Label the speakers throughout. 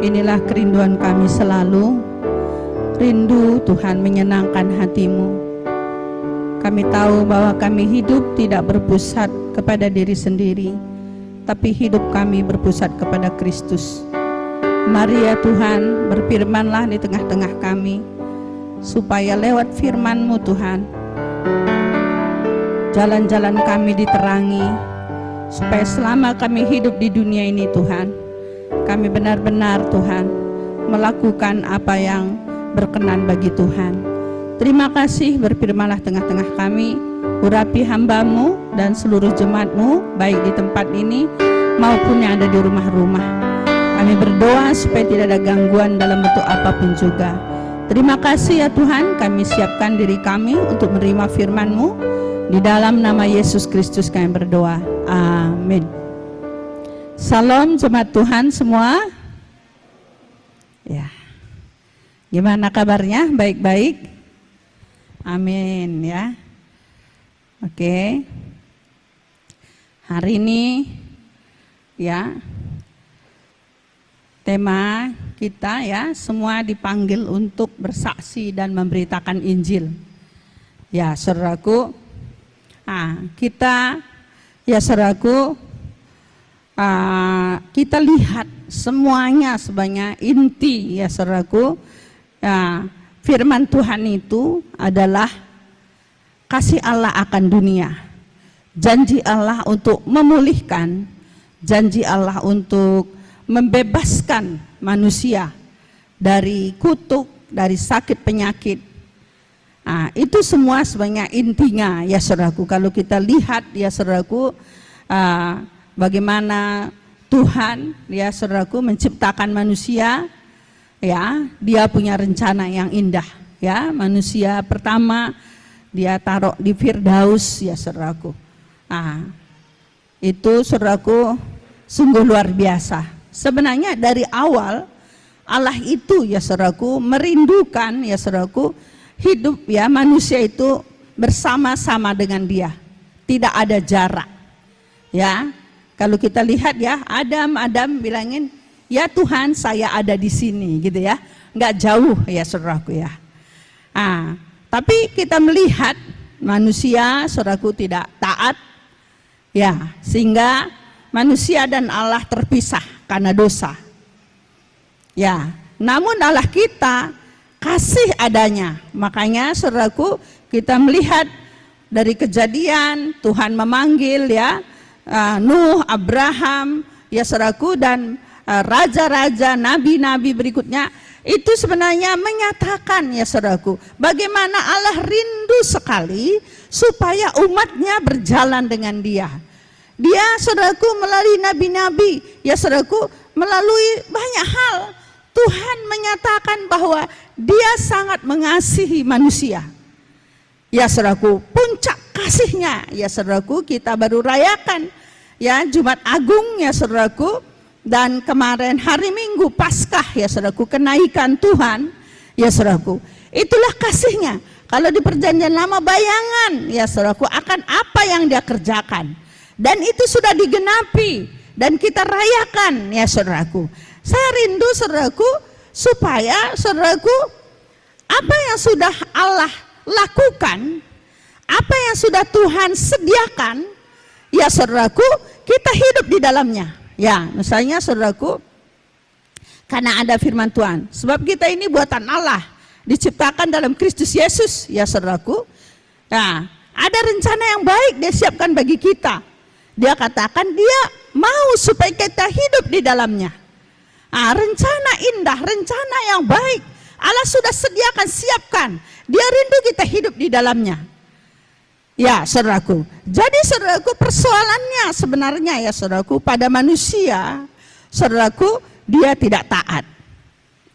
Speaker 1: Inilah kerinduan kami selalu, rindu Tuhan menyenangkan hati-Mu. Kami tahu bahwa kami hidup tidak berpusat kepada diri sendiri, tapi hidup kami berpusat kepada Kristus. Mari ya Tuhan, berfirman-Lah di tengah-tengah kami, supaya lewat firman-Mu Tuhan, jalan-jalan kami diterangi, supaya selama kami hidup di dunia ini Tuhan, kami benar-benar Tuhan melakukan apa yang berkenan bagi Tuhan. Terima kasih, berfirman-Lah tengah-tengah kami, urapi hamba-Mu dan seluruh jemaat-Mu, baik di tempat ini maupun yang ada di rumah-rumah. Kami berdoa supaya tidak ada gangguan dalam bentuk apapun juga. Terima kasih ya Tuhan, kami siapkan diri kami untuk menerima firman-Mu. Di dalam nama Yesus Kristus kami berdoa. Amin. Salam jemaat Tuhan semua. Ya. Gimana kabarnya? Baik-baik? Amin ya. Oke. Hari ini ya, tema kita ya, semua dipanggil untuk bersaksi dan memberitakan Injil. Ya, saudaraku. Kita ya saudaraku, kita lihat semuanya sebanyak inti ya saudaraku. Ya, firman Tuhan itu adalah kasih Allah akan dunia, janji Allah untuk memulihkan, janji Allah untuk membebaskan manusia dari kutuk, dari sakit penyakit. Itu semua sebenarnya intinya ya saudaraku. Kalau kita lihat ya saudaraku, bagaimana Tuhan ya saudaraku menciptakan manusia. Ya, dia punya rencana yang indah ya. Manusia pertama dia taruh di Firdaus ya saudaraku. Itu saudaraku sungguh luar biasa. Sebenarnya dari awal Allah itu ya saudaraku merindukan ya saudaraku hidup ya manusia itu bersama-sama dengan dia. Tidak ada jarak. Ya. Kalau kita lihat ya, Adam bilangin, ya Tuhan saya ada di sini gitu ya, nggak jauh ya saudaraku ya. Tapi kita melihat manusia saudaraku tidak taat ya, sehingga manusia dan Allah terpisah karena dosa. Ya, namun Allah kita kasih adanya, makanya saudaraku kita melihat dari Kejadian Tuhan memanggil ya Nuh, Abraham ya saudaraku, dan raja-raja, nabi-nabi berikutnya. Itu sebenarnya menyatakan ya saudaraku, bagaimana Allah rindu sekali supaya umatnya berjalan dengan dia. Dia saudaraku melalui nabi-nabi ya saudaraku, melalui banyak hal Tuhan menyatakan bahwa dia sangat mengasihi manusia. Ya saudaraku, puncak kasihnya ya saudaraku kita baru rayakan ya Jumat Agung ya saudaraku. Dan kemarin hari Minggu Paskah ya saudaraku, kenaikan Tuhan ya saudaraku. Itulah kasihnya. Kalau di perjanjian lama bayangan ya saudaraku akan apa yang dia kerjakan. Dan itu sudah digenapi dan kita rayakan ya saudaraku. Saya rindu saudaraku supaya saudaraku apa yang sudah Allah lakukan, apa yang sudah Tuhan sediakan ya saudaraku, kita hidup di dalamnya. Ya, misalnya saudaraku, karena ada firman Tuhan, sebab kita ini buatan Allah, diciptakan dalam Kristus Yesus, ya saudaraku. Nah, ada rencana yang baik dia siapkan bagi kita. Dia katakan dia mau supaya kita hidup di dalamnya. Rencana indah, rencana yang baik, Allah sudah sediakan, siapkan. Dia rindu kita hidup di dalamnya. Ya saudaraku, jadi saudaraku persoalannya sebenarnya ya saudaraku pada manusia, saudaraku dia tidak taat.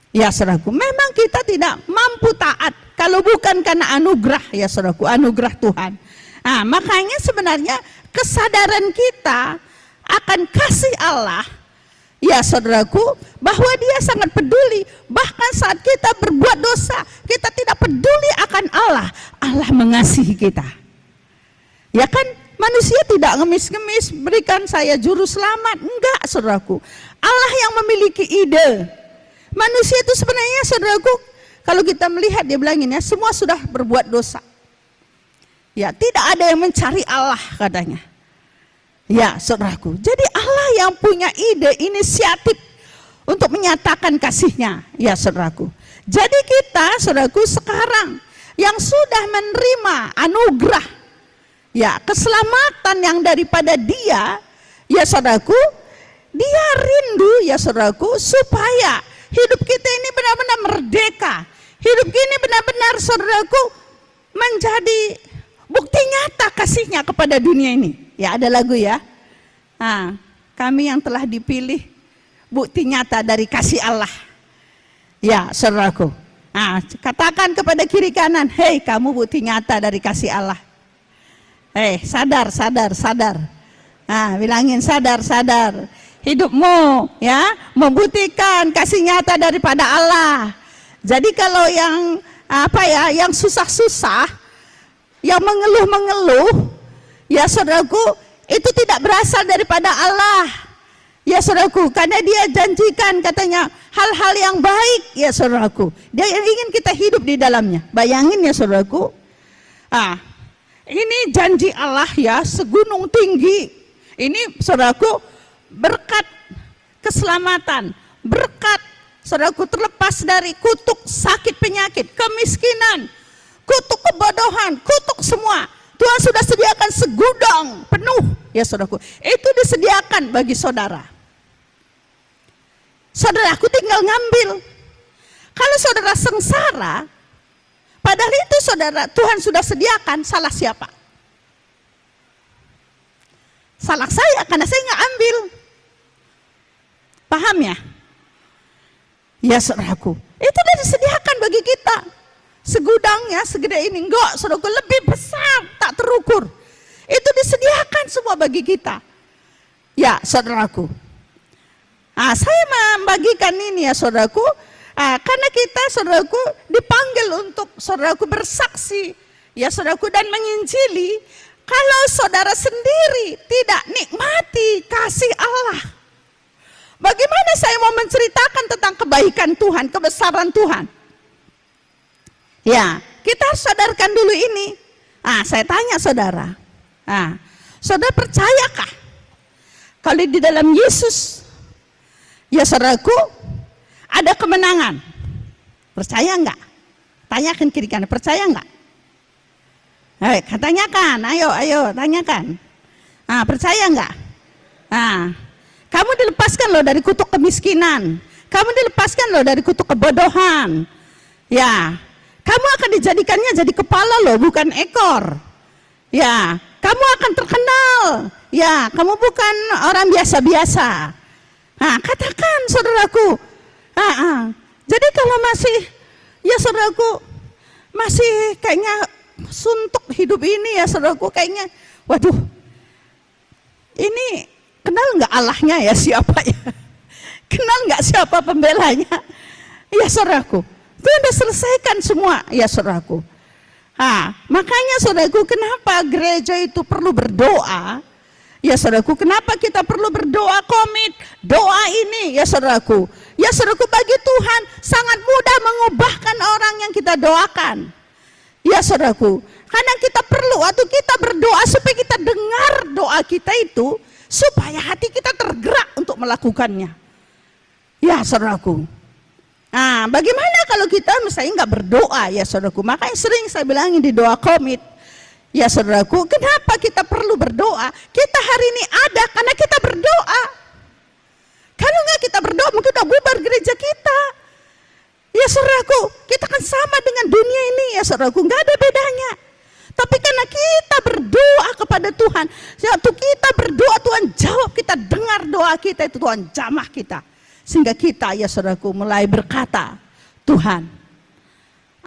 Speaker 1: Ya saudaraku, memang kita tidak mampu taat kalau bukan karena anugerah ya saudaraku, anugerah Tuhan. Makanya sebenarnya kesadaran kita akan kasih Allah ya saudaraku, bahwa dia sangat peduli. Bahkan saat kita berbuat dosa, kita tidak peduli akan Allah. Allah mengasihi kita. Ya kan, manusia tidak ngemis-ngemis berikan saya juru selamat. Enggak saudaraku, Allah yang memiliki ide Manusia itu sebenarnya saudaraku, kalau kita melihat dia bilang ini ya, semua sudah berbuat dosa. Ya, tidak ada yang mencari Allah katanya. Ya, saudaraku. Jadi Allah yang punya ide, inisiatif untuk menyatakan kasih-Nya, ya saudaraku. Jadi kita, saudaraku, sekarang yang sudah menerima anugerah, ya keselamatan yang daripada Dia, ya saudaraku, Dia rindu, ya saudaraku, supaya hidup kita ini benar-benar merdeka. Hidup ini benar-benar, saudaraku, menjadi bukti nyata kasih-Nya kepada dunia ini. Ya, ada lagu ya. Nah, kami yang telah dipilih bukti nyata dari kasih Allah. Ya, saudaraku. Nah, katakan kepada kiri kanan, hei kamu bukti nyata dari kasih Allah. Hei, sadar, sadar, sadar. Nah, bilangin sadar, sadar. Hidupmu ya membuktikan kasih nyata daripada Allah. Jadi kalau yang yang susah-susah, yang mengeluh-mengeluh, ya saudaraku, itu tidak berasal daripada Allah. Ya saudaraku, karena Dia janjikan katanya hal-hal yang baik, ya saudaraku. Dia ingin kita hidup di dalamnya. Bayangin ya saudaraku. Ini janji Allah ya, segunung tinggi. Ini saudaraku, berkat keselamatan, berkat saudaraku terlepas dari kutuk sakit penyakit, kemiskinan, kutuk kebodohan, kutuk semua. Tuhan sudah sediakan segudang penuh, ya saudaraku. Itu disediakan bagi saudara. Saudaraku tinggal ngambil. Kalau saudara sengsara, padahal itu saudara Tuhan sudah sediakan, salah siapa? Salah saya, karena saya nggak ambil. Paham ya? Ya saudaraku, itu sudah disediakan bagi kita. Segudangnya segede ini, enggak saudaraku, lebih besar, tak terukur. Itu disediakan semua bagi kita. Ya saudaraku. Saya membagikan ini ya saudaraku, karena kita saudaraku dipanggil untuk saudaraku bersaksi, ya saudaraku, dan menginjili. Kalau saudara sendiri tidak nikmati kasih Allah, bagaimana saya mau menceritakan tentang kebaikan Tuhan, kebesaran Tuhan? Ya, kita harus sadarkan dulu ini. Saya tanya saudara, saudara percayakah kalau di dalam Yesus, ya saudaraku, ada kemenangan? Percaya enggak? Tanyakan kiri kanan, percaya enggak? Tanyakan, ayo tanyakan. Percaya enggak? Kamu dilepaskan loh dari kutuk kemiskinan. Kamu dilepaskan loh dari kutuk kebodohan. Ya, kamu akan dijadikannya jadi kepala loh, bukan ekor. Ya, kamu akan terkenal. Ya, kamu bukan orang biasa-biasa. Katakan saudaraku. Jadi kalau masih, ya saudaraku, masih kayaknya suntuk hidup ini ya saudaraku, kayaknya, waduh, ini kenal nggak Allahnya ya, siapa ya? Kenal nggak siapa pembelanya? Ya saudaraku, itu udah selesaikan semua ya saudaraku. Makanya saudaraku, kenapa gereja itu perlu berdoa? Ya saudaraku, kenapa kita perlu berdoa, komit doa ini ya saudaraku? Ya saudaraku, bagi Tuhan sangat mudah mengubahkan orang yang kita doakan. Ya saudaraku, karena kita perlu waktu kita berdoa supaya kita dengar doa kita itu, supaya hati kita tergerak untuk melakukannya. Ya saudaraku. Bagaimana kalau kita misalnya nggak berdoa ya saudaraku? Makanya sering saya bilangin di doa komit. Ya saudaraku, kenapa kita perlu berdoa? Kita hari ini ada karena kita berdoa. Kalau nggak kita berdoa, mungkin udah bubar gereja kita. Ya saudaraku, kita kan sama dengan dunia ini ya saudaraku, nggak ada bedanya. Tapi karena kita berdoa kepada Tuhan, waktu kita berdoa Tuhan jawab, kita dengar doa kita itu Tuhan jamah kita. Sehingga kita ya saudaraku mulai berkata, Tuhan,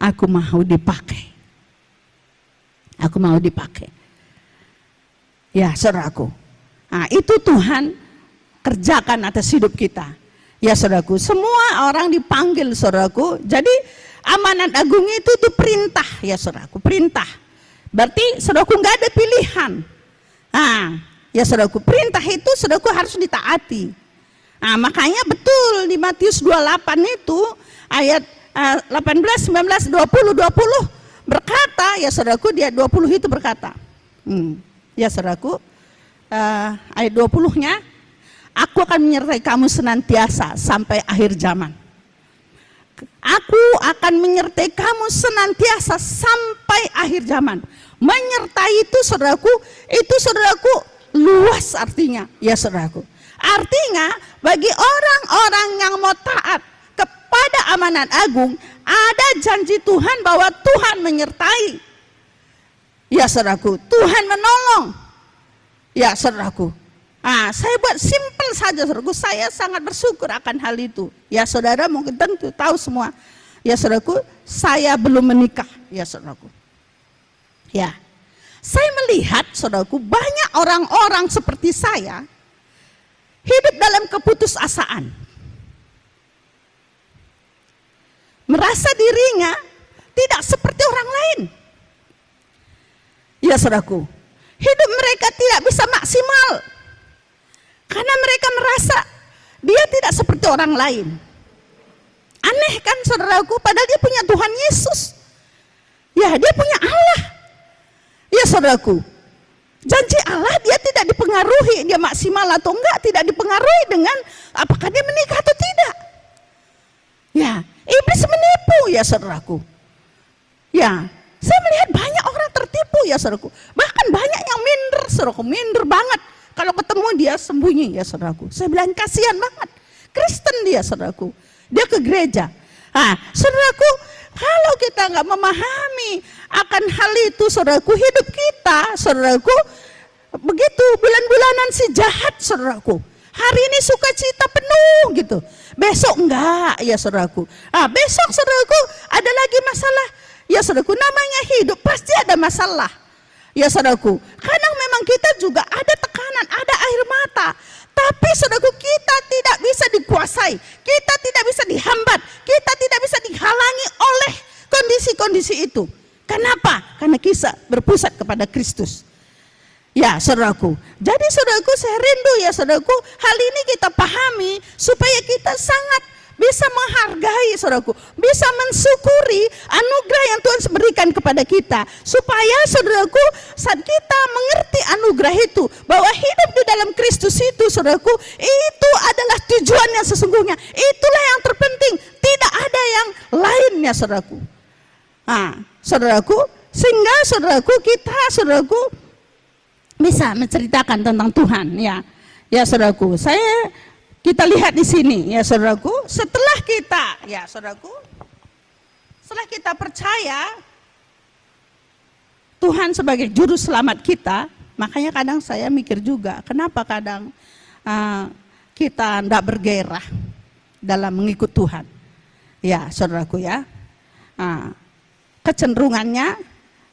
Speaker 1: aku mau dipakai. Aku mau dipakai. Ya saudaraku, itu Tuhan kerjakan atas hidup kita. Ya saudaraku, semua orang dipanggil saudaraku. Jadi amanat agung itu perintah ya saudaraku, perintah. Berarti saudaraku nggak ada pilihan. Ya saudaraku, perintah itu saudaraku harus ditaati. Nah, makanya betul di Matius 28 itu ayat 18, 19, 20 berkata, ya saudaraku, dia 20 itu berkata, ya saudaraku, ayat 20-nya, aku akan menyertai kamu senantiasa sampai akhir zaman. Aku akan menyertai kamu senantiasa sampai akhir zaman. Menyertai itu saudaraku luas artinya, ya saudaraku. Artinya bagi orang-orang yang mau taat kepada amanat agung, ada janji Tuhan bahwa Tuhan menyertai. Ya saudaraku, Tuhan menolong. Ya saudaraku. Saya buat simpel saja saudaraku, saya sangat bersyukur akan hal itu. Ya saudara mungkin tentu tahu semua. Ya saudaraku, saya belum menikah. Ya saudaraku. Ya. Saya melihat saudaraku, banyak orang-orang seperti saya hidup dalam keputusasaan. Merasa dirinya tidak seperti orang lain. Ya saudaraku, hidup mereka tidak bisa maksimal. Karena mereka merasa dia tidak seperti orang lain. Aneh kan saudaraku, padahal dia punya Tuhan Yesus. Ya, dia punya Allah. Ya saudaraku, janji Allah dia tidak dipengaruhi, dia maksimal atau enggak, tidak dipengaruhi dengan apakah dia menikah atau tidak. Ya, iblis menipu ya saudaraku. Ya, saya melihat banyak orang tertipu ya saudaraku. Bahkan banyak yang minder saudaraku, minder banget. Kalau ketemu dia sembunyi ya saudaraku. Saya bilang kasihan banget. Kristen dia saudaraku. Dia ke gereja. Saudaraku, kalau kita nggak memahami akan hal itu saudaraku, hidup kita saudaraku begitu bulan-bulanan si jahat saudaraku. Hari ini sukacita penuh gitu, besok enggak ya saudaraku. Besok saudaraku ada lagi masalah. Ya saudaraku, namanya hidup pasti ada masalah. Ya saudaraku, kadang memang kita juga ada tekanan, ada air mata. Tapi saudaraku, kita tidak bisa dikuasai, kita tidak bisa dihambat, kita tidak bisa dihalangi oleh kondisi-kondisi itu. Kenapa? Karena kita berpusat kepada Kristus. Ya saudaraku, jadi saudaraku saya rindu ya saudaraku, hal ini kita pahami supaya kita sangat bisa menghargai saudaraku, bisa mensyukuri anugerah yang Tuhan berikan kepada kita, supaya saudaraku saat kita mengerti anugerah itu, bahwa hidup di dalam Kristus itu saudaraku, itu adalah tujuan yang sesungguhnya, itulah yang terpenting, tidak ada yang lainnya saudaraku. Saudaraku, sehingga saudaraku kita saudaraku bisa menceritakan tentang Tuhan ya. Ya saudaraku, kita lihat di sini ya saudaraku, setelah kita percaya Tuhan sebagai juru selamat kita, makanya kadang saya mikir juga, kenapa kadang kita tidak bergairah dalam mengikut Tuhan. Ya saudaraku ya, kecenderungannya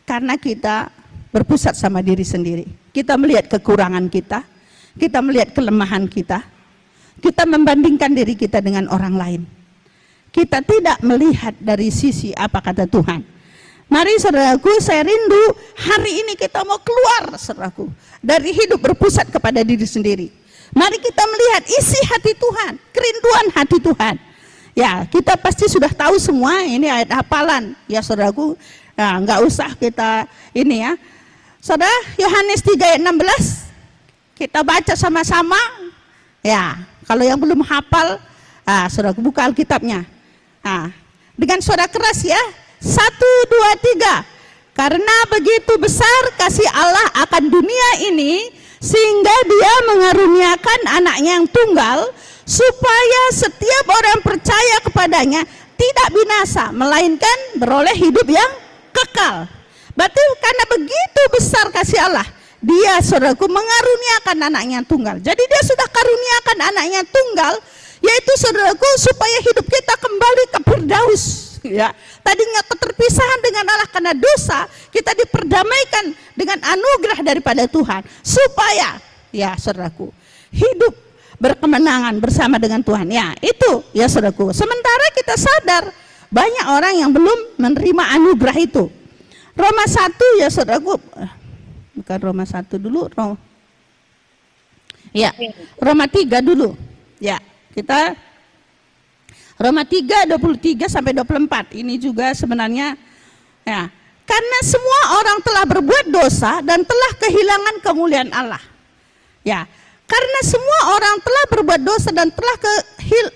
Speaker 1: karena kita berpusat sama diri sendiri. Kita melihat kekurangan kita melihat kelemahan kita membandingkan diri kita dengan orang lain. Kita tidak melihat dari sisi apa kata Tuhan. Mari saudaraku, saya rindu hari ini kita mau keluar saudaraku dari hidup berpusat kepada diri sendiri. Mari kita melihat isi hati Tuhan, kerinduan hati Tuhan. Ya, kita pasti sudah tahu semua, ini ayat hafalan ya saudaraku. Nggak usah kita ini ya. Saudara, Yohanes 3 ayat 16 kita baca sama-sama. Ya, kalau yang belum hafal, saudara buka Alkitabnya. Dengan suara keras ya. 1, 2, 3. Karena begitu besar kasih Allah akan dunia ini, sehingga dia mengaruniakan anaknya yang tunggal, supaya setiap orang percaya kepadanya tidak binasa, melainkan beroleh hidup yang kekal. Berarti karena begitu besar kasih Allah, dia saudaraku mengaruniakan anaknya yang tunggal. Jadi dia sudah karuniakan anaknya yang tunggal, yaitu saudaraku supaya hidup kita kembali ke Firdaus ya. Tadinya keterpisahan dengan Allah karena dosa, kita diperdamaikan dengan anugerah daripada Tuhan, supaya ya saudaraku hidup berkemenangan bersama dengan Tuhan. Ya itu ya saudaraku. Sementara kita sadar banyak orang yang belum menerima anugerah itu. Roma 1 ya saudaraku, bukan Roma 1 dulu, Roma 3 dulu ya. Kita Roma 3:23 sampai 24 ini juga sebenarnya ya, karena semua orang telah berbuat dosa dan telah kehilangan kemuliaan Allah. Ya, karena semua orang telah berbuat dosa dan telah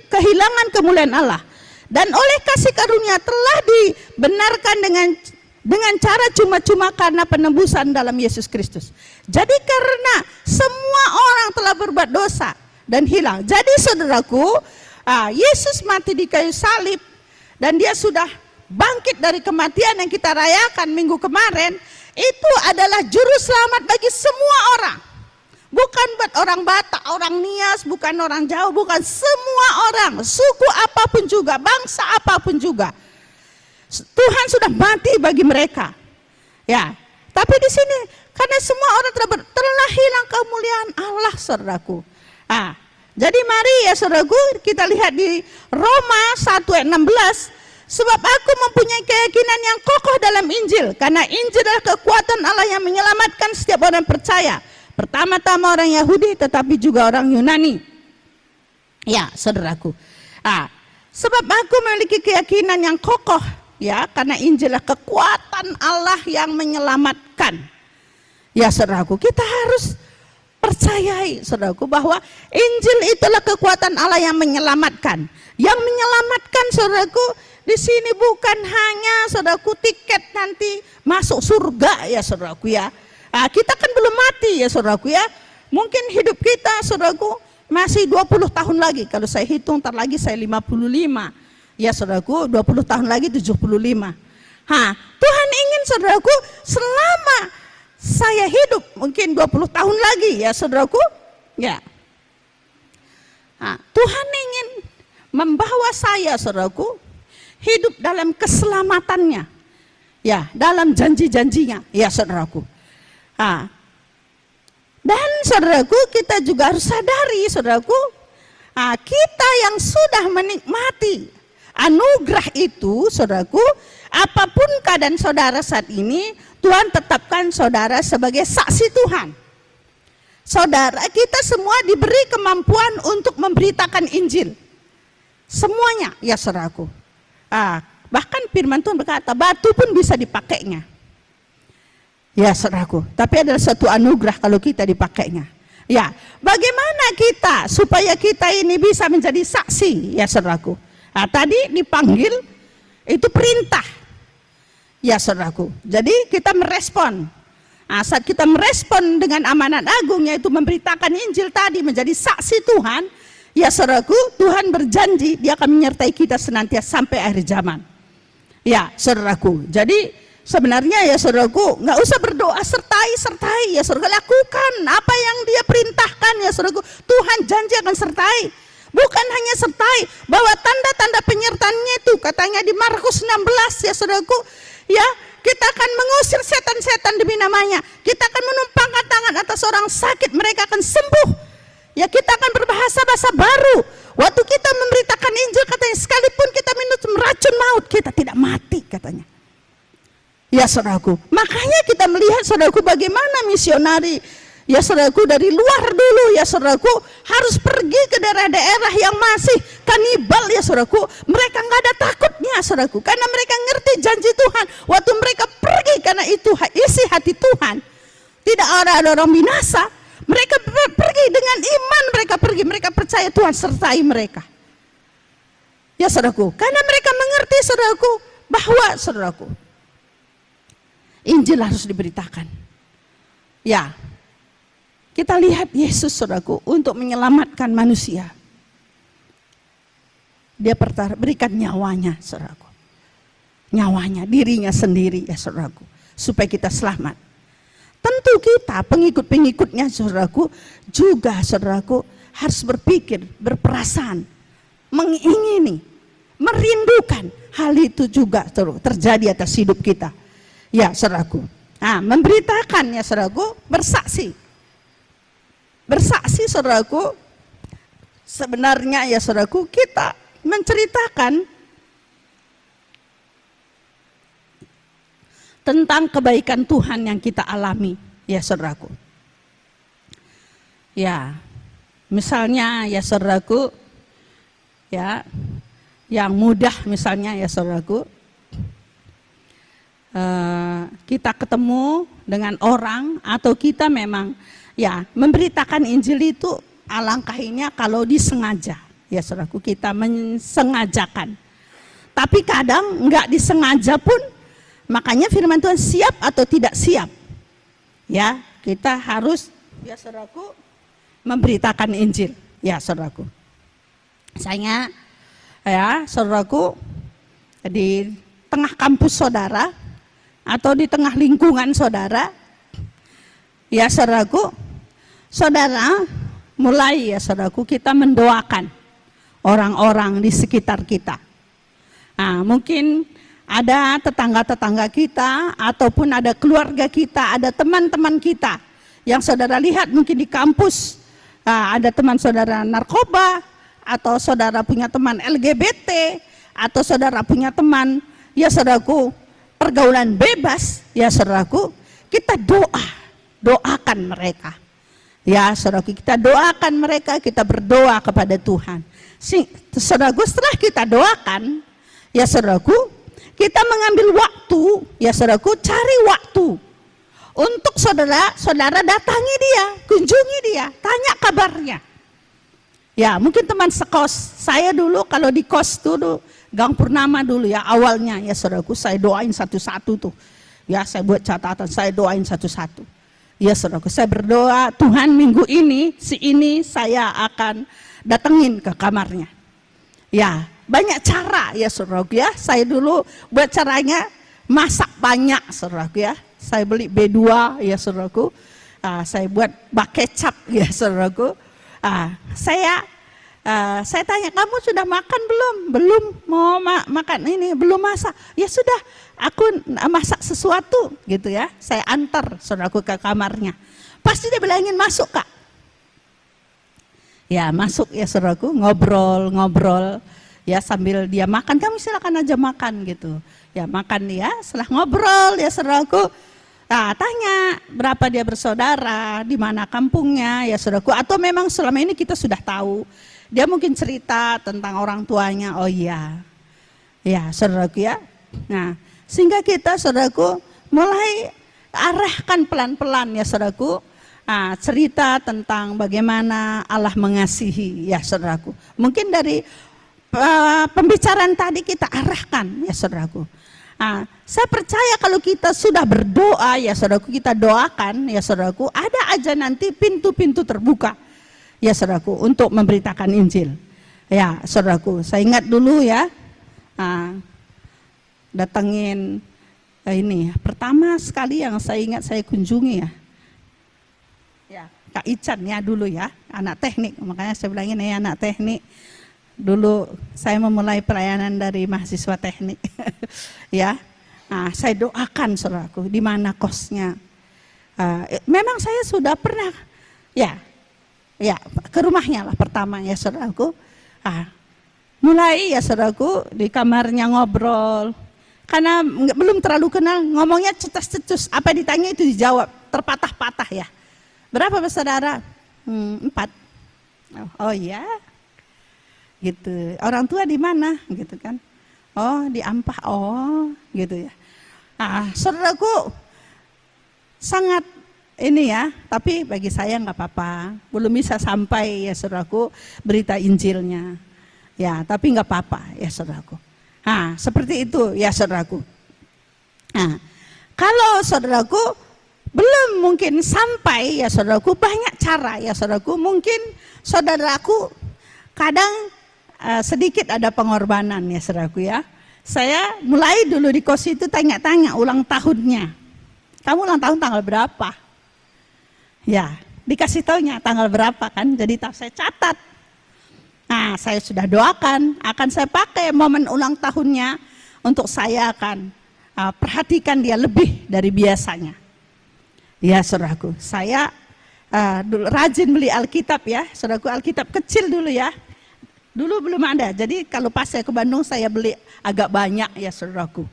Speaker 1: kehilangan kemuliaan Allah. Dan oleh kasih karunia telah dibenarkan dengan cara cuma-cuma karena penebusan dalam Yesus Kristus. Jadi karena semua orang telah berbuat dosa dan hilang. Jadi saudaraku, Yesus mati di kayu salib dan dia sudah bangkit dari kematian yang kita rayakan minggu kemarin. Itu adalah juru selamat bagi semua orang. Bukan buat orang Batak, orang Nias, bukan orang Jawa, bukan semua orang, suku apapun juga, bangsa apapun juga. Tuhan sudah mati bagi mereka. Ya, tapi di sini karena semua orang telah hilang kemuliaan Allah, saudaraku. Jadi mari ya saudaraku, kita lihat di Roma 1:16. Sebab aku mempunyai keyakinan yang kokoh dalam Injil, karena Injil adalah kekuatan Allah yang menyelamatkan setiap orang percaya. Pertama-tama orang Yahudi, tetapi juga orang Yunani. Ya, saudaraku. Sebab aku memiliki keyakinan yang kokoh, ya, karena Injil adalah kekuatan Allah yang menyelamatkan. Ya, saudaraku, kita harus percayai, saudaraku, bahwa Injil itulah kekuatan Allah yang menyelamatkan. Yang menyelamatkan, saudaraku, di sini bukan hanya, saudaraku, tiket nanti masuk surga, ya, saudaraku, ya. Kita kan belum mati, ya, saudaraku, ya. Mungkin hidup kita, saudaraku, masih 20 tahun lagi. Kalau saya hitung, ntar lagi saya 55. Ya, saudaraku, 20 tahun lagi 75. Tuhan ingin, saudaraku, selama saya hidup mungkin 20 tahun lagi, ya, saudaraku, ya. Tuhan ingin membawa saya, saudaraku, hidup dalam keselamatannya, ya, dalam janji-janjinya, ya, saudaraku. Dan saudaraku, kita juga harus sadari, saudaraku, kita yang sudah menikmati anugerah itu, saudaraku, apapun keadaan saudara saat ini, Tuhan tetapkan saudara sebagai saksi Tuhan. Saudara, kita semua diberi kemampuan untuk memberitakan Injil. Semuanya, ya, saudaraku. Bahkan firman Tuhan berkata, batu pun bisa dipakainya. Ya, saudaraku, tapi adalah satu anugerah kalau kita dipakainya. Ya, bagaimana kita supaya kita ini bisa menjadi saksi, ya, saudaraku. Tadi dipanggil, itu perintah. Ya, saudaraku, jadi kita merespon. Saat kita merespon dengan amanat agung, yaitu memberitakan Injil tadi, menjadi saksi Tuhan, ya, saudaraku, Tuhan berjanji dia akan menyertai kita senantiasa sampai akhir zaman. Ya, saudaraku, jadi sebenarnya, ya, saudaraku, nggak usah berdoa sertai, ya, saudaraku, lakukan apa yang dia perintahkan, ya, saudaraku. Tuhan janji akan sertai. Bukan hanya sertai, bahwa tanda-tanda penyertaannya itu katanya di Markus 16, ya, saudaraku, ya, kita akan mengusir setan-setan demi namanya. Kita akan menumpangkan tangan atas orang sakit, mereka akan sembuh. Ya, kita akan berbahasa-bahasa baru. Waktu kita memberitakan Injil, katanya sekalipun kita minum racun maut, kita tidak mati, katanya. Ya, saudaraku, makanya kita melihat, saudaraku, bagaimana misionari, ya, saudaraku, dari luar dulu, ya, saudaraku, harus pergi ke daerah-daerah yang masih kanibal, ya, saudaraku. Mereka nggak ada takutnya, saudaraku, karena mereka ngerti janji Tuhan. Waktu mereka pergi, karena itu isi hati Tuhan, tidak ada orang binasa. Mereka pergi dengan iman, mereka percaya Tuhan sertai mereka. Ya, saudaraku, karena mereka mengerti, saudaraku, bahwa, saudaraku, Injil harus diberitakan. Ya, kita lihat Yesus, saudaraku, untuk menyelamatkan manusia. Dia berikan nyawanya, saudaraku. Nyawanya, dirinya sendiri, ya, saudaraku, supaya kita selamat. Tentu kita, pengikut-pengikutnya, saudaraku, juga, saudaraku, harus berpikir, berperasaan, mengingini, merindukan hal itu juga terjadi atas hidup kita. Ya, saudaraku, memberitakan, ya, saudaraku, bersaksi, saudaraku, sebenarnya, ya, saudaraku, kita menceritakan tentang kebaikan Tuhan yang kita alami, ya, saudaraku. Ya, misalnya, ya, saudaraku, ya, yang mudah misalnya ya saudaraku, kita ketemu dengan orang atau kita memang ya memberitakan Injil itu alangkahnya kalau disengaja ya saudaraku, kita mensengajakan. Tapi kadang enggak disengaja pun, makanya firman Tuhan siap atau tidak siap. Ya, kita harus ya saudaraku memberitakan Injil ya saudaraku. Misalnya ya saudaraku, di tengah kampus saudara atau di tengah lingkungan saudara, ya saudaraku, saudara mulai ya saudaraku kita mendoakan orang-orang di sekitar kita. Nah, mungkin ada tetangga-tetangga kita ataupun ada keluarga kita, ada teman-teman kita yang saudara lihat mungkin di kampus, ada teman saudara narkoba, atau saudara punya teman LGBT, atau saudara punya teman ya saudaraku pergaulan bebas, ya saudaraku, kita doakan mereka. Ya saudaraku, kita doakan mereka, kita berdoa kepada Tuhan. Saudaraku, setelah kita doakan, ya saudaraku, kita mengambil waktu, ya saudaraku, cari waktu untuk saudara datangi dia, kunjungi dia, tanya kabarnya. Ya mungkin teman sekos, saya dulu kalau di kos dulu, Gang Purnama dulu ya awalnya ya saudaraku, saya doain satu-satu tuh. Ya saya buat catatan, saya doain satu-satu. Ya saudaraku, saya berdoa, Tuhan minggu ini, si ini saya akan datengin ke kamarnya. Ya banyak cara ya saudaraku ya, saya dulu buat caranya masak banyak saudaraku ya. Saya beli B2 ya saudaraku, saya buat bak kecap ya saudaraku. Saya tanya, kamu sudah makan belum? Belum, mau makan ini, belum masak. Ya sudah, aku masak sesuatu gitu ya. Saya antar saudaraku ke kamarnya. Pasti dia bilangin masuk kak. Ya masuk ya saudaraku, ngobrol ya sambil dia makan, kami silakan aja makan gitu. Ya makan dia, setelah ngobrol ya saudaraku, tanya berapa dia bersaudara, di mana kampungnya ya saudaraku, atau memang selama ini kita sudah tahu. Dia mungkin cerita tentang orang tuanya, oh iya, ya saudaraku ya. Nah, sehingga kita saudaraku mulai arahkan pelan-pelan ya saudaraku, cerita tentang bagaimana Allah mengasihi ya saudaraku. Mungkin dari pembicaraan tadi kita arahkan ya saudaraku. Saya percaya kalau kita sudah berdoa ya saudaraku, kita doakan ya saudaraku, ada aja nanti pintu-pintu terbuka ya saudaraku untuk memberitakan Injil. Ya saudaraku, saya ingat dulu ya, datengin ini pertama sekali yang saya ingat saya kunjungi ya Kak Ican ya dulu ya, anak teknik, makanya saya bilangin ya anak teknik. Dulu saya memulai pelayanan dari mahasiswa teknik. Ya, saya doakan saudaraku, di mana kosnya. Memang saya sudah pernah ya ke rumahnya lah pertama ya saudaraku. Mulai ya saudaraku di kamarnya ngobrol, karena belum terlalu kenal, ngomongnya cetus-cetus, apa ditanya itu dijawab terpatah-patah ya. Berapa bersaudara? 4. Oh iya, gitu. Orang tua di mana? Gitu kan? Oh di Ampah, oh gitu ya. Saudaraku sangat ini ya, tapi bagi saya nggak apa-apa, belum bisa sampai ya saudaraku berita Injilnya, ya tapi nggak apa-apa ya saudaraku. Seperti itu ya saudaraku. Kalau saudaraku belum mungkin sampai ya saudaraku, banyak cara ya saudaraku. Mungkin saudaraku kadang sedikit ada pengorbanan ya saudaraku ya. Saya mulai dulu di kos itu tanya-tanya ulang tahunnya. Kamu ulang tahun tanggal berapa? Ya, dikasih taunya tanggal berapa kan, jadi saya catat. Saya sudah doakan, akan saya pakai momen ulang tahunnya untuk saya akan perhatikan dia lebih dari biasanya. Ya saudaraku, saya dulu rajin beli Alkitab ya, saudaraku, Alkitab kecil dulu ya. Dulu belum ada, jadi kalau pas saya ke Bandung saya beli agak banyak ya saudaraku.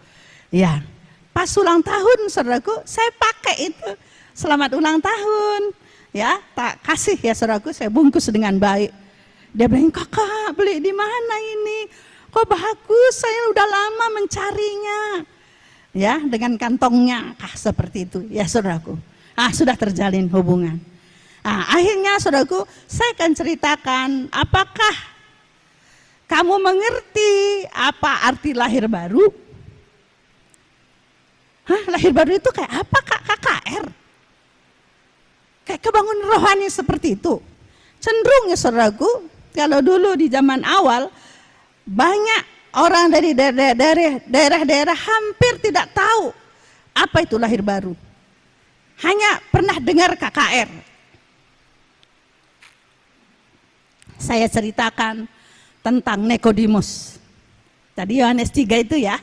Speaker 1: Ya, pas ulang tahun saudaraku, saya pakai itu. Selamat ulang tahun, ya tak kasih ya saudaraku, saya bungkus dengan baik. Dia bilang, kakak beli di mana ini? Kok bagus, saya udah lama mencarinya. Ya, dengan kantongnya, seperti itu. Ya saudaraku, sudah terjalin hubungan. Akhirnya saudaraku, saya akan ceritakan apakah kamu mengerti apa arti lahir baru? Lahir baru itu kayak apa kak? KKR? Kayak kebangun rohani seperti itu. Cenderung ya saudaraku, kalau dulu di zaman awal, banyak orang dari daerah-daerah hampir tidak tahu apa itu lahir baru. Hanya pernah dengar KKR. Saya ceritakan tentang Nikodemus. Tadi Yohanes 3 itu ya.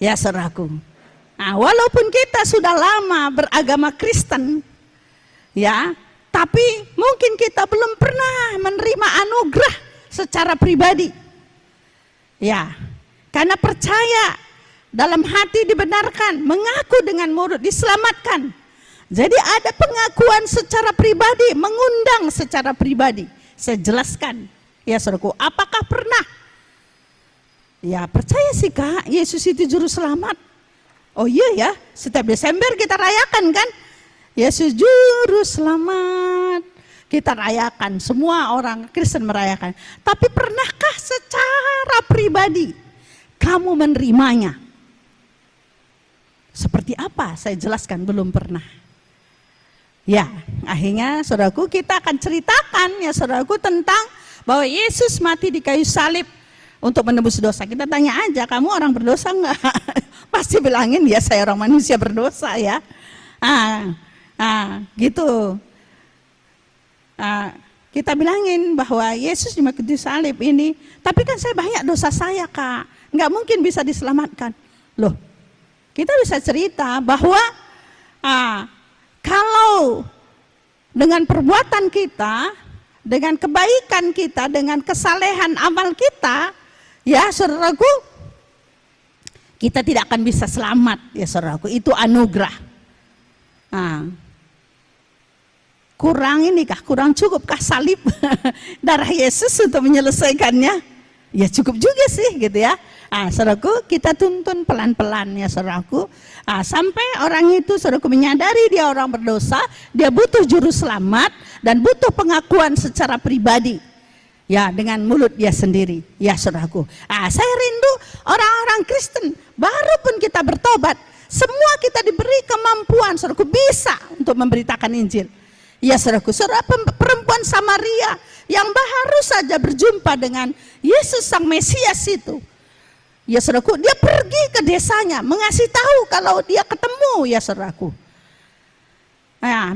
Speaker 1: Ya saudaraku. Walaupun kita sudah lama beragama Kristen, ya, tapi mungkin kita belum pernah menerima anugerah secara pribadi. Ya, karena percaya dalam hati dibenarkan, mengaku dengan mulut diselamatkan. Jadi ada pengakuan secara pribadi, mengundang secara pribadi. Saya jelaskan, ya saudaraku, apakah pernah? Ya percaya sih kak, Yesus itu juru selamat. Oh iya ya, setiap Desember kita rayakan kan, Yesus juru selamat. Kita rayakan, semua orang Kristen merayakan. Tapi pernahkah secara pribadi kamu menerimanya? Seperti apa? Saya jelaskan, belum pernah. Ya, akhirnya saudaraku kita akan ceritakan ya saudaraku tentang bahwa Yesus mati di kayu salib untuk menebus dosa. Kita tanya aja, kamu orang berdosa enggak? Pasti bilangin, ya saya orang manusia berdosa ya. Gitu. Kita bilangin bahwa Yesus di kayu salib ini, tapi kan saya banyak dosa saya kak, nggak mungkin bisa diselamatkan. Loh, kita bisa cerita bahwa kalau dengan perbuatan kita, dengan kebaikan kita, dengan kesalehan amal kita, ya saudaraku, kita tidak akan bisa selamat ya saudaraku, itu anugerah. Kurang cukupkah salib darah Yesus untuk menyelesaikannya? Ya cukup juga sih gitu ya. Saudaraku, kita tuntun pelan-pelan ya saudaraku, sampai orang itu saudaraku menyadari dia orang berdosa, dia butuh juru selamat dan butuh pengakuan secara pribadi. Ya dengan mulut dia sendiri ya saudaraku. Saya rindu orang-orang Kristen baru pun kita bertobat, semua kita diberi kemampuan saudaraku bisa untuk memberitakan Injil. Ya saudaraku, saudara perempuan Samaria yang baru saja berjumpa dengan Yesus sang Mesias itu, ya saudaraku, dia pergi ke desanya mengasih tahu kalau dia ketemu ya saudaraku.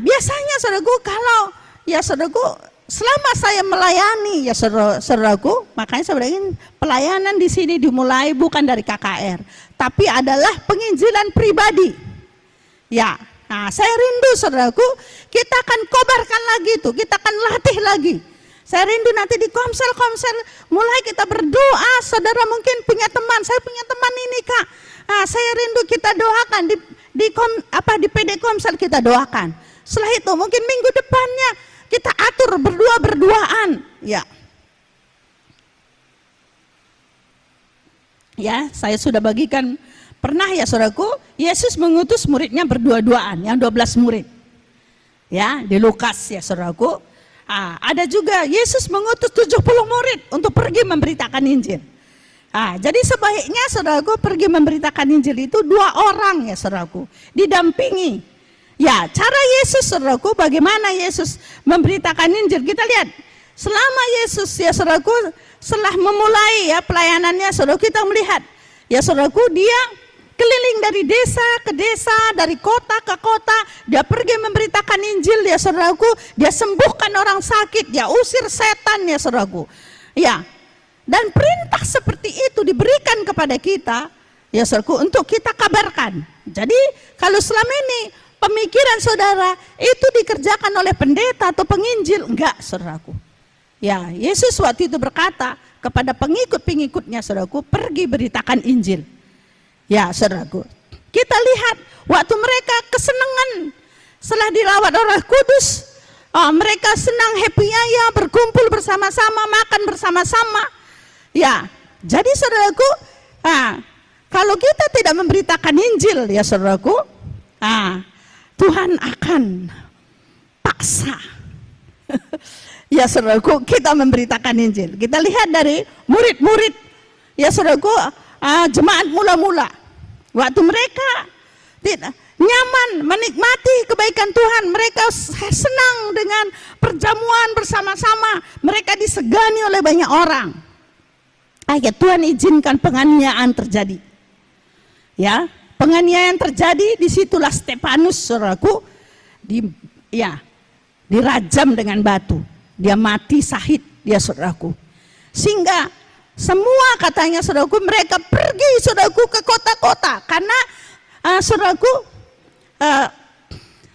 Speaker 1: Biasanya saudaraku, kalau ya saudaraku, selama saya melayani ya saudaraku, makanya saya bilang pelayanan di sini dimulai bukan dari KKR, tapi adalah penginjilan pribadi. Ya. Saya rindu saudaraku, kita akan kobarkan lagi itu, kita akan latih lagi. Saya rindu nanti di komsel-komsel mulai kita berdoa. Saudara mungkin punya teman, saya punya teman ini kak. Saya rindu kita doakan di PD komsel kita doakan. Setelah itu mungkin minggu depannya kita atur berduaan. Ya, saya sudah bagikan. Pernah ya saudaraku, Yesus mengutus muridnya berdua-duaan, yang 12 murid. Ya, di Lukas ya saudaraku. Ada juga Yesus mengutus 70 murid untuk pergi memberitakan Injil. Jadi sebaiknya saudaraku pergi memberitakan Injil itu 2 orang ya saudaraku, didampingi. Ya, cara Yesus saudaraku, bagaimana Yesus memberitakan Injil, kita lihat. Selama Yesus ya saudaraku, setelah memulai ya pelayanannya saudaraku, kita melihat ya saudaraku, dia keliling dari desa ke desa, dari kota ke kota, dia pergi memberitakan Injil ya saudaraku, dia sembuhkan orang sakit, dia usir setan ya saudaraku. Ya, dan perintah seperti itu diberikan kepada kita ya saudaraku untuk kita kabarkan. Jadi kalau selama ini pemikiran saudara itu dikerjakan oleh pendeta atau penginjil, enggak saudaraku. Ya, Yesus waktu itu berkata kepada pengikut-pengikutnya saudaraku, pergi beritakan Injil. Ya saudaraku, kita lihat waktu mereka kesenangan setelah dilawat Roh Kudus, Mereka senang happy ya, berkumpul bersama-sama, makan bersama-sama. Ya, jadi saudaraku, kalau kita tidak memberitakan Injil ya saudaraku, Tuhan akan paksa. Ya saudaraku, kita memberitakan Injil. Kita lihat dari murid-murid ya saudaraku, jemaat mula-mula, waktu mereka tidak nyaman menikmati kebaikan Tuhan, mereka senang dengan perjamuan bersama-sama, mereka disegani oleh banyak orang. Tuhan izinkan penganiayaan terjadi. Ya, penganiayaan terjadi, disitulah Stefanus saudaraku dirajam dengan batu. Dia mati syahid dia saudaraku. Sehingga semua katanya saudaraku, mereka pergi saudaraku ke kota-kota karena saudaraku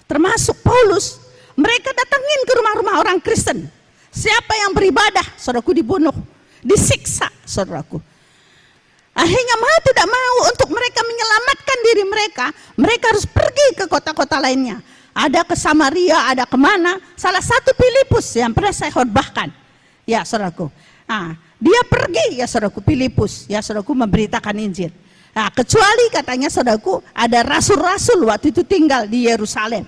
Speaker 1: termasuk Paulus, mereka datangin ke rumah-rumah orang Kristen. Siapa yang beribadah saudaraku dibunuh, disiksa saudaraku. Akhirnya mau tidak mau, untuk mereka menyelamatkan diri mereka, mereka harus pergi ke kota-kota lainnya. Ada ke Samaria, ada kemana. Salah satu Filipus yang pernah saya khotbahkan ya saudaraku, dia pergi ya saudaraku, Filipus ya saudaraku, memberitakan Injil. Kecuali katanya saudaraku, ada rasul-rasul waktu itu tinggal di Yerusalem,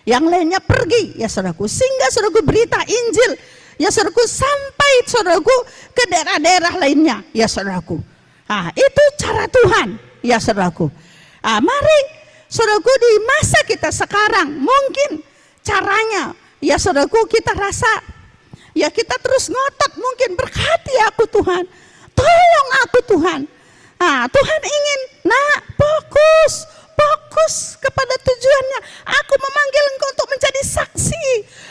Speaker 1: yang lainnya pergi ya saudaraku, sehingga saudaraku berita Injil ya saudaraku sampai saudaraku ke daerah-daerah lainnya ya saudaraku. Itu cara Tuhan ya saudaraku. Mari saudaraku, di masa kita sekarang mungkin caranya ya saudaraku, kita rasa ya kita terus ngotot, mungkin berkati aku Tuhan, tolong aku Tuhan. Tuhan ingin fokus kepada tujuannya. Aku memanggil engkau untuk menjadi saksi.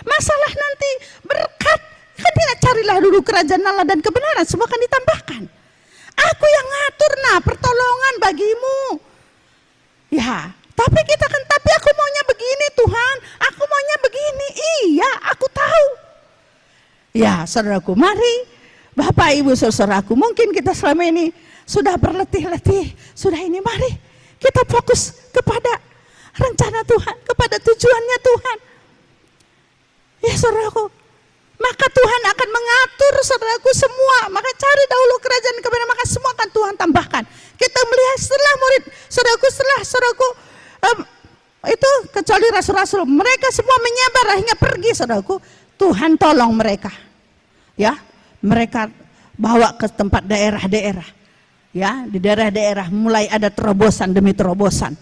Speaker 1: Masalah nanti berkat, kan tidak, carilah dulu kerajaan Allah dan kebenaran, semua akan ditambahkan. Aku yang ngatur pertolongan bagimu. Ya, tapi aku maunya begini Tuhan, aku maunya begini. Iya, aku tahu. Ya, saudaraku, mari Bapak Ibu saudaraku, mungkin kita selama ini sudah berletih-letih, mari kita fokus kepada rencana Tuhan, kepada tujuannya Tuhan. Ya saudaraku, maka Tuhan akan mengatur saudaraku semua. Maka cari dahulu kerajaan kebenaran, maka semua akan Tuhan tambahkan. Kita melihat setelah murid saudaraku, itu kecuali rasul-rasul, mereka semua menyebar, akhirnya pergi saudaraku. Tuhan tolong mereka, ya, mereka bawa ke tempat daerah-daerah. Ya, di daerah-daerah mulai ada terobosan demi terobosan.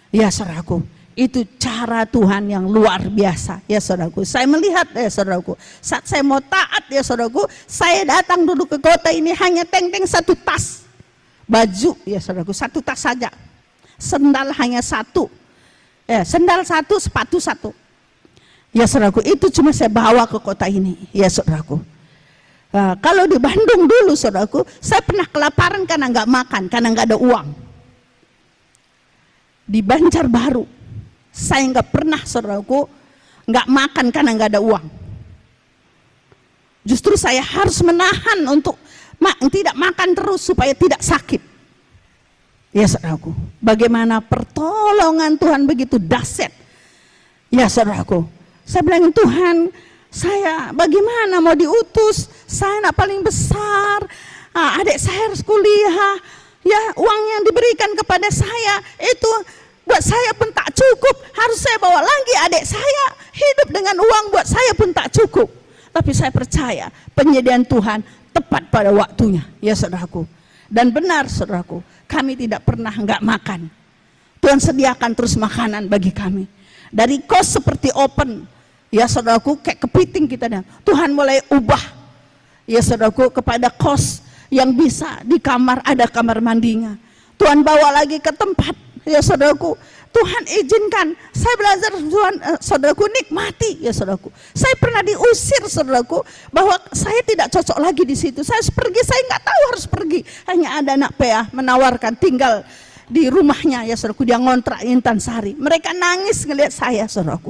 Speaker 1: Ya saudaraku, itu cara Tuhan yang luar biasa. Ya saudaraku, saya melihat ya saudaraku, saat saya mau taat ya saudaraku, saya datang dulu ke kota ini hanya teng-teng satu tas baju ya saudaraku, satu tas saja, sendal hanya satu, sendal satu, sepatu satu. Ya saudaraku, itu cuma saya bawa ke kota ini ya saudaraku. Kalau di Bandung dulu saudaraku, saya pernah kelaparan karena nggak makan, karena nggak ada uang. Di Banjarbaru saya nggak pernah saudaraku nggak makan karena nggak ada uang. Justru saya harus menahan untuk tidak makan terus supaya tidak sakit. Ya saudaraku, bagaimana pertolongan Tuhan begitu dahsyat. Ya saudaraku, saya bilang, Tuhan, saya bagaimana mau diutus, saya anak paling besar, adik saya harus kuliah, ya uang yang diberikan kepada saya itu buat saya pun tak cukup, harus saya bawa lagi adik saya, hidup dengan uang buat saya pun tak cukup. Tapi saya percaya penyediaan Tuhan tepat pada waktunya ya saudaraku. Dan benar saudaraku, kami tidak pernah enggak makan. Tuhan sediakan terus makanan bagi kami. Dari kos seperti open, ya saudaraku, kayak kepiting kita, Tuhan mulai ubah ya saudaraku kepada kos yang bisa di kamar, ada kamar mandinya. Tuhan bawa lagi ke tempat ya saudaraku, Tuhan izinkan saya belajar Tuhan, saudaraku, nikmati ya saudaraku. Saya pernah diusir saudaraku, bahwa saya tidak cocok lagi di situ. Saya harus pergi, saya nggak tahu harus pergi. Hanya ada anak PA menawarkan tinggal di rumahnya ya saudaraku, dia ngontrak Intan Sari. Mereka nangis ngelihat saya saudaraku.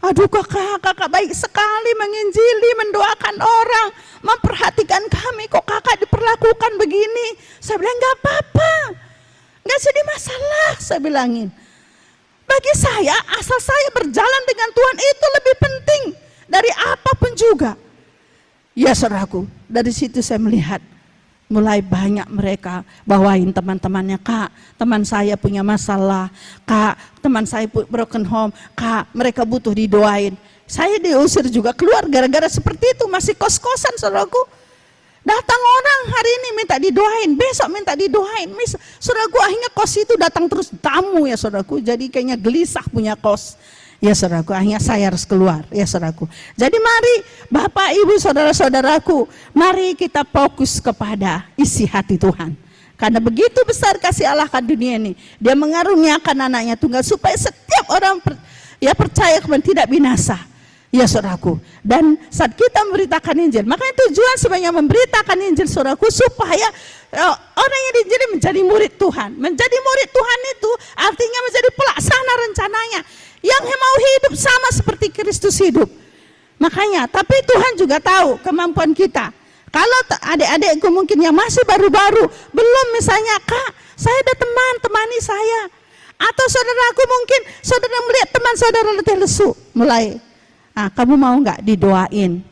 Speaker 1: Aduh kakak baik sekali menginjili, mendoakan orang, memperhatikan kami, kok kakak diperlakukan begini. Saya bilang nggak apa-apa, nggak jadi masalah, saya bilangin. Bagi saya, asal saya berjalan dengan Tuhan itu lebih penting dari apapun juga. Ya saudaraku, dari situ saya melihat mulai banyak mereka bawain teman-temannya, Kak, teman saya punya masalah, Kak, teman saya broken home, Kak, mereka butuh didoain. Saya diusir juga keluar gara-gara seperti itu, masih kos-kosan saudaraku. Datang orang hari ini minta didoain, besok minta didoain. Saudaraku, akhirnya kos itu datang terus tamu ya saudaraku, jadi kayaknya gelisah punya kos. Ya saudaraku, akhirnya saya harus keluar ya saudaraku. Jadi mari Bapak Ibu saudara-saudaraku, mari kita fokus kepada isi hati Tuhan. Karena begitu besar kasih Allah akan dunia ini, Dia mengaruniakan anaknya tunggal supaya setiap orang percaya kepada tidak binasa. Ya saudaraku, dan saat kita memberitakan Injil, makanya tujuan sebenarnya memberitakan Injil saudaraku, supaya orang yang diinjili menjadi murid Tuhan. Menjadi murid Tuhan itu artinya menjadi pelaksana rencananya, yang mau hidup sama seperti Kristus hidup. Makanya, tapi Tuhan juga tahu kemampuan kita. Kalau adik-adikku mungkin yang masih baru-baru, belum misalnya, Kak, saya ada teman, temani saya. Atau saudaraku mungkin, saudara melihat teman saudara letih lesu, mulai, kamu mau nggak didoain?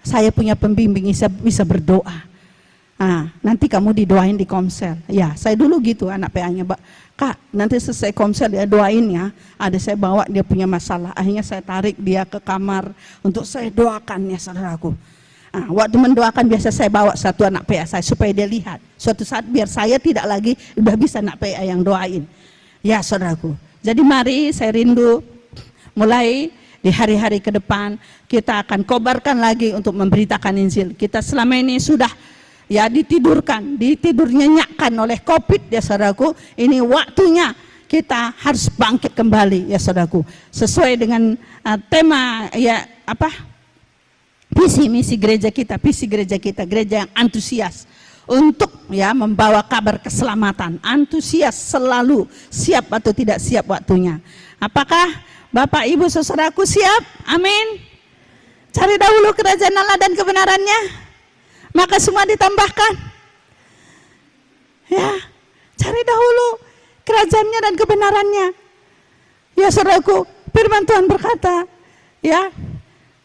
Speaker 1: Saya punya pembimbing bisa berdoa. Nanti kamu didoain di komsel. Ya, saya dulu gitu anak PA-nya, Kak, nanti selesai komsel ya doain ya. Ada saya bawa dia punya masalah. Akhirnya saya tarik dia ke kamar untuk saya doakan ya saudaraku. Waktu mendoakan biasa saya bawa satu anak PA saya supaya dia lihat. Suatu saat biar saya tidak lagi udah bisa anak PA yang doain. Ya saudaraku. Jadi mari saya rindu mulai di hari-hari ke depan kita akan kobarkan lagi untuk memberitakan Injil. Kita selama ini sudah ditidur nyenyakan oleh COVID ya saudaraku. Ini waktunya kita harus bangkit kembali ya saudaraku. Sesuai dengan tema visi misi gereja kita, gereja yang antusias untuk membawa kabar keselamatan. Antusias selalu, siap atau tidak siap waktunya. Apakah Bapak Ibu saudaraku siap? Amin. Cari dahulu kerajaan Allah dan kebenarannya, maka semua ditambahkan. Ya, cari dahulu kerajaannya dan kebenarannya. Ya saudaraku, firman Tuhan berkata,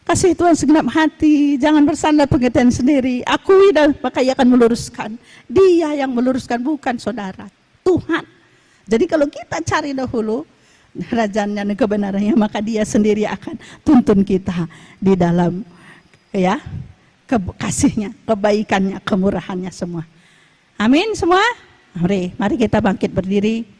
Speaker 1: kasih Tuhan segenap hati, jangan bersandar pengertian sendiri. Akui dan maka Ia akan meluruskan. Dia yang meluruskan, bukan saudara, Tuhan. Jadi kalau kita cari dahulu kerajaannya dan kebenarannya, maka Dia sendiri akan tuntun kita di dalam kasihnya, kebaikannya, kemurahannya semua. Amin semua. Mari kita bangkit berdiri.